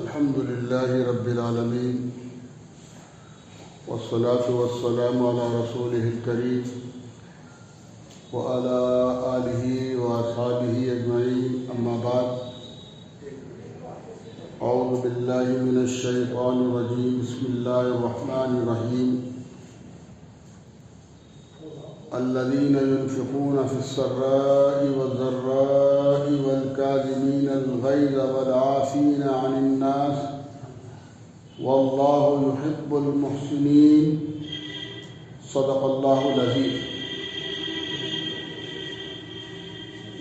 الحمد لله رب العالمين والصلاة والسلام على رسوله الكريم وعلى آله وأصحابه أجمعين أما بعد أعوذ بالله من الشيطان الرجيم بسم الله الرحمن الرحيم الذين ينفقون في السراء والضراء والكاظمين الغيظ والعافين عن الناس والله يحب المحسنين صدق الله العظيم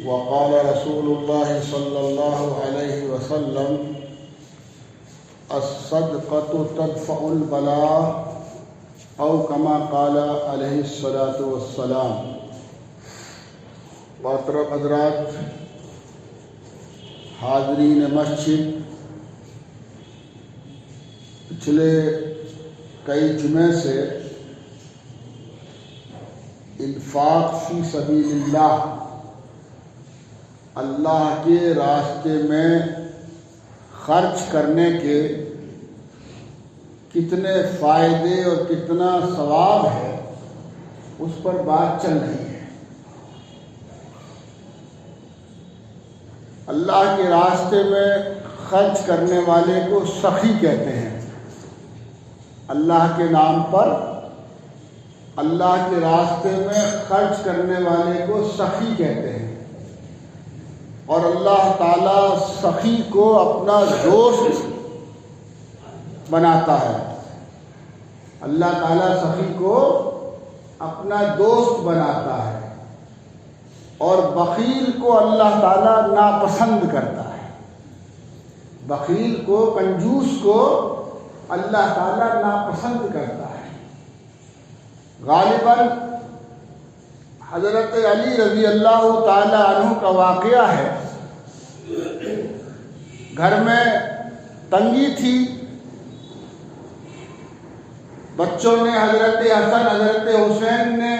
وقال رسول الله صلى الله عليه وسلم الصدقة تدفع البلاء او کما قال علیہ الصلاۃ والسلام۔ محترم حضرات، حاضرین مسجد، پچھلے کئی جمعے سے انفاق فی سبیل اللہ، اللہ کے راستے میں خرچ کرنے کے کتنے فائدے اور کتنا ثواب ہے اس پر بات چل رہی ہے۔ اللہ کے راستے میں خرچ کرنے والے کو سخی کہتے ہیں۔ اللہ کے نام پر اللہ کے راستے میں خرچ کرنے والے کو سخی کہتے ہیں، اور اللہ تعالیٰ سخی کو اپنا دوست بناتا ہے۔ اللہ تعالیٰ سخی کو اپنا دوست بناتا ہے، اور بخیل کو اللہ تعالیٰ ناپسند کرتا ہے۔ بخیل کو، کنجوس کو اللہ تعالیٰ ناپسند کرتا ہے۔ غالباً حضرت علی رضی اللہ تعالی عنہ کا واقعہ ہے۔ گھر میں تنگی تھی، بچوں نے، حضرت حسن، حضرت حسین نے،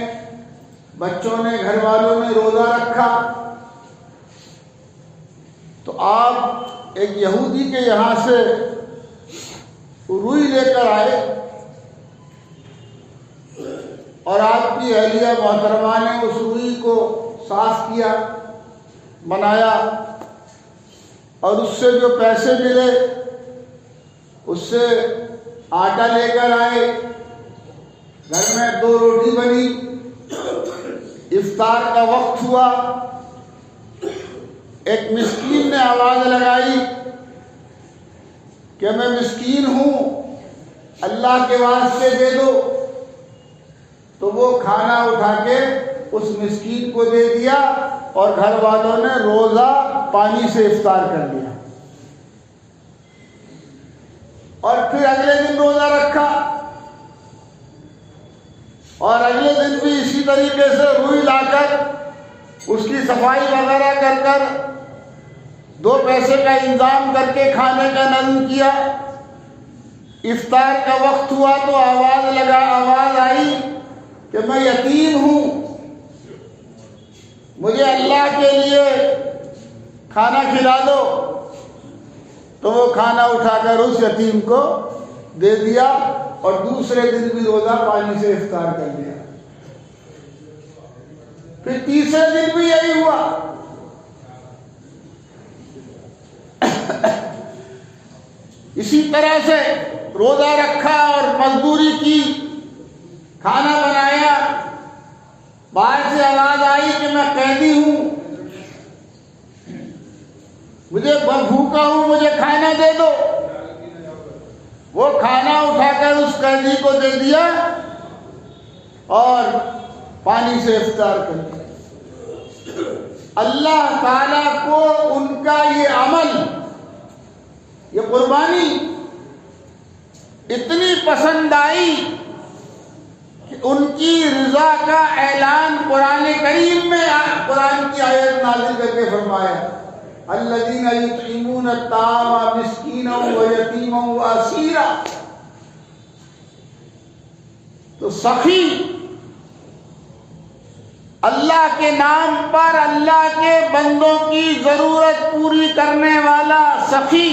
بچوں نے، گھر والوں نے روزہ رکھا، تو آپ ایک یہودی کے یہاں سے روئی لے کر آئے، اور آپ کی اہلیہ محترمہ نے اس روئی کو صاف کیا، بنایا، اور اس سے جو پیسے ملے اس سے آٹا لے کر آئے، گھر میں 2 روٹی بنی، افطار کا وقت ہوا، ایک مسکین نے آواز لگائی کہ میں مسکین ہوں، اللہ کے واسطے دے دو، تو وہ کھانا اٹھا کے اس مسکین کو دے دیا، اور گھر والوں نے روزہ پانی سے افطار کر لیا، اور پھر اگلے دن روزہ رکھا، اور اگلے دن بھی اسی طریقے سے روئی لا کر اس کی صفائی وغیرہ کر کر 2 پیسے کا انتظام کر کے کھانے کا نظم کیا۔ افطار کا وقت ہوا تو آواز آئی کہ میں یتیم ہوں، مجھے اللہ کے لیے کھانا کھلا دو، تو وہ کھانا اٹھا کر اس یتیم کو دے دیا، اور دوسرے دن بھی روزہ پانی سے افطار کر لیا۔ پھر تیسرے دن بھی یہی ہوا۔ اسی طرح سے روزہ رکھا اور مزدوری کی، کھانا بنایا، باہر سے آواز آئی کہ میں قیدی ہوں، مجھے بھوکا ہوں، مجھے کھانا دے دو۔ وہ کھانا اٹھا کر اس قیدی کو دے دیا، اور پانی سے افطار کر دیا۔ اللہ تعالیٰ کو ان کا یہ عمل، یہ قربانی اتنی پسند آئی کہ ان کی رضا کا اعلان قرآن کریم میں قرآن کی آیت نازل کر کے فرمایا، الذین یطعمون الطعام مسکینا ویتیما واسیرا۔ تو سخی، اللہ کے نام پر اللہ کے بندوں کی ضرورت پوری کرنے والا سخی،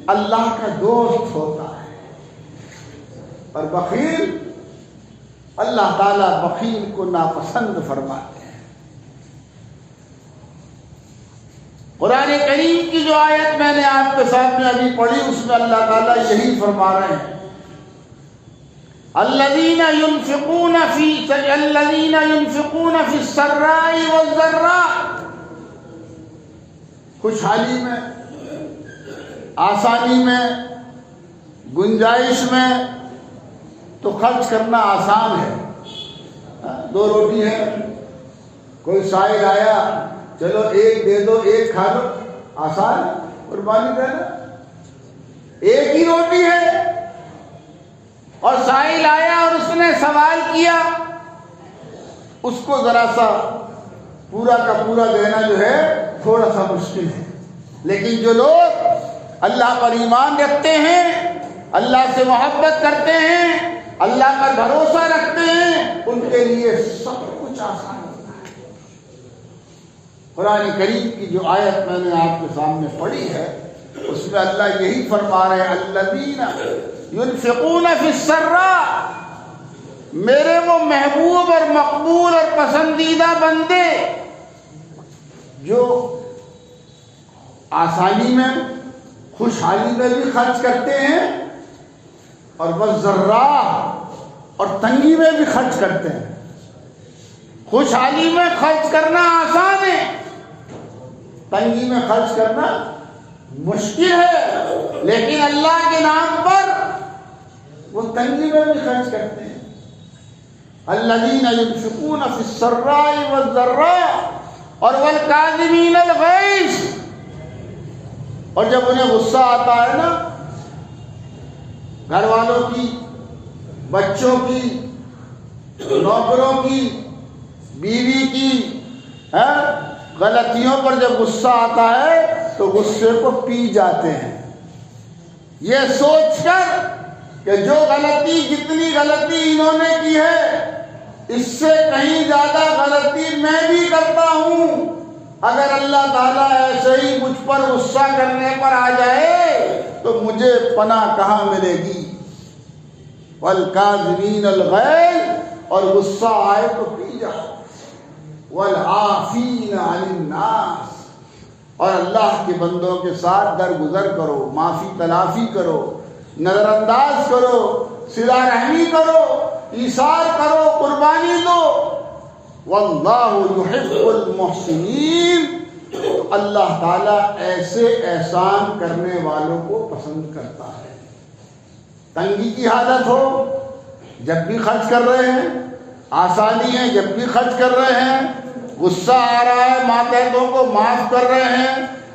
اللہ کا دوست ہوتا ہے، اور بخیل اللہ تعالیٰ بخیل کو ناپسند فرماتے ہیں۔ قرآن کریم کی جو آیت میں نے آپ کے سامنے ابھی پڑھی اس میں اللہ تعالیٰ یہی فرما رہے ہیں، الذین ينفقون فی السراء والضراء، خوشحالی میں، آسانی میں، گنجائش میں تو خرچ کرنا آسان ہے۔ 2 روٹی ہے، کوئی سائل آیا، چلو ایک دے دو، ایک کھا لو، آسان ہے، قربانی دینا۔ ایک ہی روٹی ہے اور سائل آیا اور اس نے سوال کیا، اس کو ذرا سا پورا کا پورا دینا جو ہے تھوڑا سا مشکل ہے، لیکن جو لوگ اللہ پر ایمان رکھتے ہیں، اللہ سے محبت کرتے ہیں، اللہ پر بھروسہ رکھتے ہیں، ان کے لیے سب کچھ آسان ہوتا ہے۔ قرآن کریم کی جو آیت میں نے آپ کے سامنے پڑھی ہے اس میں اللہ یہی فرما رہے ہیں، الذین ينفقون فی السراء، میرے وہ محبوب اور مقبول اور پسندیدہ بندے جو آسانی میں، خوشحالی میں بھی خرچ کرتے ہیں، اور والضراء، اور تنگی میں بھی خرچ کرتے ہیں۔ خوشحالی میں خرچ کرنا آسان ہے، تنگی میں خرچ کرنا مشکل ہے، لیکن اللہ کے نام پر وہ تنگی میں بھی خرچ کرتے ہیں۔ الذین ينفقون فی السراء والضراء، اور والکاظمین الغیظ، اور جب انہیں غصہ آتا ہے نا، گھر والوں کی، بچوں کی، نوکروں کی، بیوی کی غلطیوں پر جب غصہ آتا ہے تو غصے کو پی جاتے ہیں، یہ سوچ کر کہ جو غلطی، جتنی غلطی انہوں نے کی ہے اس سے کہیں زیادہ غلطی میں بھی کرتا ہوں، اگر اللہ تعالیٰ ایسے ہی مجھ پر غصہ کرنے پر آ جائے تو مجھے پناہ کہاں ملے گی۔ والکاظمین الغیظ، اور غصہ آئے تو پی جاؤ، والعافین عن الناس، اور اللہ کے بندوں کے ساتھ درگزر کرو، معافی تلافی کرو، نظر انداز کرو، صلہ رحمی کرو، ایثار کرو، قربانی دو۔ واللہ یحب المحسنین، تو اللہ تعالیٰ ایسے احسان کرنے والوں کو پسند کرتا ہے۔ تنگی کی حالت ہو جب بھی خرچ کر رہے ہیں، آسانی ہے جب بھی خرچ کر رہے ہیں، غصہ آ رہا ہے ماتحتوں کو معاف کر رہے ہیں،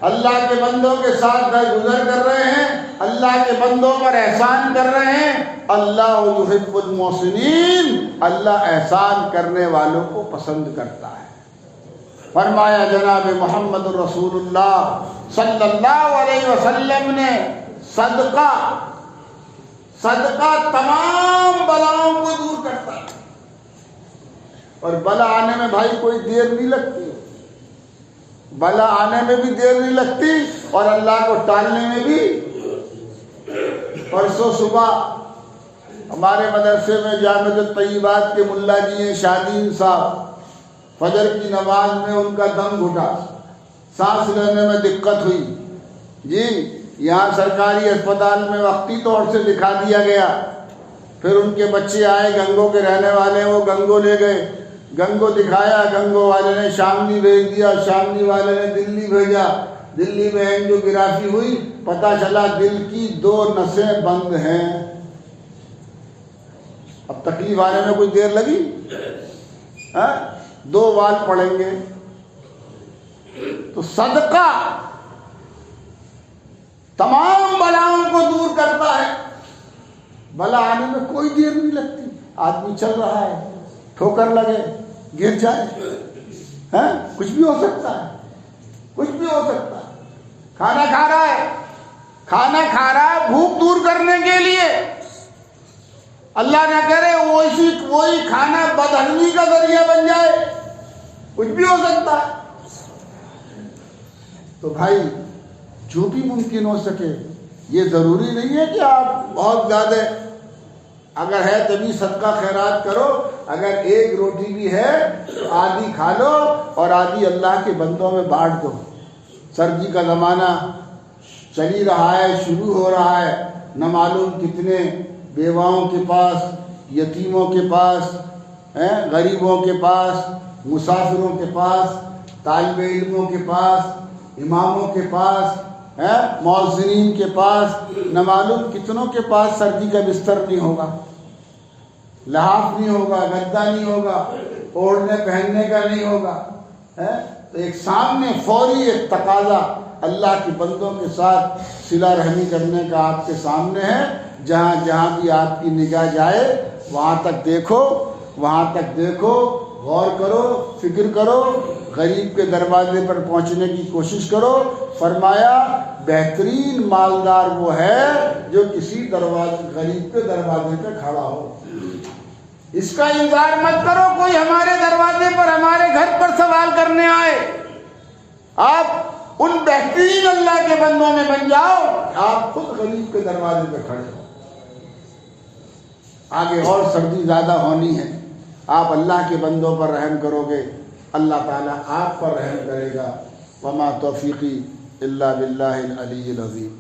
اللہ کے بندوں کے ساتھ درگزر کر رہے ہیں، اللہ کے بندوں پر احسان کر رہے ہیں۔ اللہ یحب المحسنین، اللہ احسان کرنے والوں کو پسند کرتا ہے۔ فرمایا جناب محمد رسول اللہ صلی اللہ علیہ وسلم نے، صدقہ تمام بلاؤں کو دور کرتا ہے، اور بلا آنے میں بھائی کوئی دیر نہیں لگتی، بلا آنے میں بھی دیر نہیں لگتی اور اللہ کو ٹالنے میں بھی۔ پرسوں صبح ہمارے مدرسے میں جامع الطیبات کے ملا جی ہیں شادین صاحب، فجر کی نماز میں ان کا دم گھٹا، سانس لینے میں دقت ہوئی جی، یہاں سرکاری اسپتال میں وقتی طور سے دکھا دیا گیا، پھر ان کے بچے آئے، گنگو کے رہنے والے، وہ گنگو لے گئے، گنگو دکھایا، گنگو والے نے شاملی بھیج دیا، شاملی والے نے دلی بھیجا، دلی میں اینجیوگرافی ہوئی، پتہ چلا دل کی 2 نسیں بند ہیں۔ اب تکلیف آنے میں کوئی دیر لگی؟ 2 وال پڑیں گے۔ تو صدقہ تمام بلاؤں کو دور کرتا ہے، بلا آنے میں کوئی دیر نہیں لگتی۔ آدمی چل رہا ہے، ٹھوکر لگے، گر جائے، کچھ بھی ہو سکتا ہے، کچھ بھی ہو سکتا ہے۔ کھانا کھا رہا ہے بھوک دور کرنے کے لیے، اللہ نہ کرے وہی کھانا بدہضمی کا ذریعہ بن جائے، کچھ بھی ہو سکتا ہے۔ تو بھائی جو بھی ممکن ہو سکے یہ ضروری نہیں ہے کہ آپ بہت زیادہ، اگر ہے تبھی صدقہ خیرات کرو، اگر ایک روٹی بھی ہے تو آدھی کھا لو اور آدھی اللہ کے بندوں میں بانٹ دو۔ سردی کا زمانہ چل ہی رہا ہے، شروع ہو رہا ہے، نہ معلوم کتنے بیواؤں کے پاس، یتیموں کے پاس، غریبوں کے پاس، مسافروں کے پاس، طالب علموں کے پاس، اماموں کے پاس، مؤذنین کے پاس، نہ معلوم کتنوں کے پاس سردی کا بستر نہیں ہوگا، لحاف نہیں ہوگا، گدا نہیں ہوگا، اوڑھنے پہننے کا نہیں ہوگا۔ تو ایک سامنے فوری ایک تقاضا اللہ کے بندوں کے ساتھ صلہ رحمی کرنے کا آپ کے سامنے ہے۔ جہاں جہاں بھی آپ کی نگاہ جائے وہاں تک دیکھو، وہاں تک دیکھو، غور کرو، فکر کرو، غریب کے دروازے پر پہنچنے کی کوشش کرو۔ فرمایا بہترین مالدار وہ ہے جو کسی غریب کے دروازے پہ کھڑا ہو۔ اس کا انتظار مت کرو کوئی ہمارے دروازے پر، ہمارے گھر پر سوال کرنے آئے۔ آپ ان بہترین اللہ کے بندوں میں بن جاؤ، آپ خود غریب کے دروازے پہ کھڑے ہو۔ آگے اور سردی زیادہ ہونی ہے، آپ اللہ کے بندوں پر رحم کرو گے، اللہ تعالیٰ آپ پر رحم کرے گا۔ وما توفیقی الا باللہ العلی العظیم۔